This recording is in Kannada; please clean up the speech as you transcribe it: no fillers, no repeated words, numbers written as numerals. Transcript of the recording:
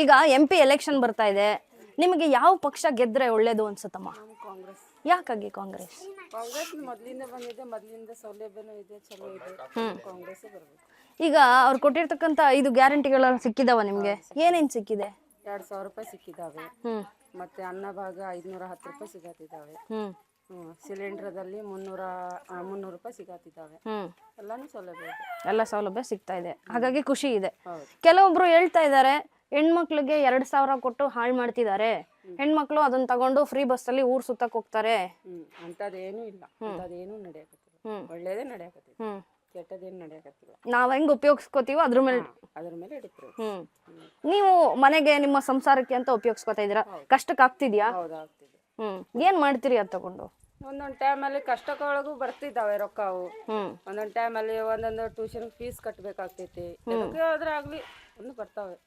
ಈಗ MP ಎಲೆಕ್ಷನ್ ಬರ್ತಾ ಇದೆ, ನಿಮಗೆ ಯಾವ ಪಕ್ಷ ಗೆದ್ರೆ ಒಳ್ಳೇದು ಅನ್ಸುತ್ತಮ್ಮ? ಕಾಂಗ್ರೆಸ್. ಯಾಕಾಗಿ ಕಾಂಗ್ರೆಸ್? ಕಾಂಗ್ರೆಸ್ ಮೊದಲಿಂದ ಬಂದಿದೆ, ಮೊದಲಿಂದ ಸೌಲಭ್ಯನೂ ಇದೆ, ಚಲೋ ಇದೆ. ಕಾಂಗ್ರೆಸ್ ಬರಬೇಕು. ಈಗ ಅವ್ರು ಕೊಟ್ಟಿರ್ತಕ್ಕಂಥ 5 ಗ್ಯಾರಂಟಿಗಳ ಸಿಕ್ಕಿದಾವ ನಿಮ್ಗೆ? ಏನೇನ್ ಸಿಕ್ಕಿದೆ? 2,000 ರೂಪಾಯಿ ಸಿಕ್ಕಿದಾವೆ. ಮತ್ತೆ ಅನ್ನಭಾಗ 510 ರೂಪಾಯಿ ಸಿಗತ್ತಿದ್ದಾವೆ. ಸಿಲಿಂಡರ್ದಲ್ಲಿ 300 ರೂಪಾಯಿ ಸಿಗತ್ತಿದ್ದಾವೆ. ಎಲ್ಲಾನು ಸೌಲಭ್ಯ ಇದೆ, ಎಲ್ಲ ಸೌಲಭ್ಯ ಸಿಗ್ತಾ ಇದೆ, ಹಾಗಾಗಿ ಖುಷಿ ಇದೆ. ಕೆಲವೊಬ್ರು ಹೇಳ್ತಾ ಇದ್ದಾರೆ ಹೆಣ್ಮಕ್ಳಿಗೆ 2,000 ಕೊಟ್ಟು ಹಾಳು ಮಾಡ್ತಿದ್ದಾರೆ, ಹೆಣ್ಮಕ್ಳು ಅದನ್ನ ತಗೊಂಡು ಫ್ರೀ ಬಸ್ ಅಲ್ಲಿ ಊರ್ ಸುತ್ತಕ್ ಹೋಗ್ತಾರೆ. ಅಂತದೇನು ಇಲ್ಲ, ಅಂತದೇನು ನಡೆಯಕತ್ತಿಲ್ಲ. ಒಳ್ಳೇದೇ ನಡೆಯಕತ್ತಿಲ್ಲ, ಕೆಟ್ಟದೇನು ನಡೆಯಕತ್ತಿಲ್ಲ. ನಾವ್ ಹೆಂಗ್ ಉಪಯೋಗಿಸ್ಕೋತೀವೋ ಅದ್ರ ಮೇಲೆ ಡಿಫ್ರೆನ್ಸ್. ನೀವು ಮನೆಗೆ ನಿಮ್ಮ ಸಂಸಾರಕ್ಕೆ ಅಂತ ಉಪಯೋಗಿಸ್ಕೊತಾ ಇದೀರಾ, ಕಷ್ಟಕ್ಕೆ ಆಗ್ತಿದ್ಯಾ? ಹೌದಾಗ್ತಿದೆ. ಏನ್ ಮಾಡ್ತೀರಿ ಅದ್ ತಗೊಂಡು? ಒಂದೊಂದು ಟೈಮಲ್ಲಿ ಕಷ್ಟಕ್ಕೊಳಗೂ ಬರ್ತಿದ್ದಾವೆ ರೊಕ್ಕವು. ಒಂದೊಂದು ಟೈಮಲ್ಲಿ ಒಂದೊಂದು ಟ್ಯೂಷನ್ ಫೀಸ್ ಕಟ್ಟಬೇಕಾಗ್ತೈತಿ, ಎದಕ್ಕೆ ಆದ್ರೆ ಆಗ್ಲಿ ಒಂದು ಬರ್ತಾವೆ.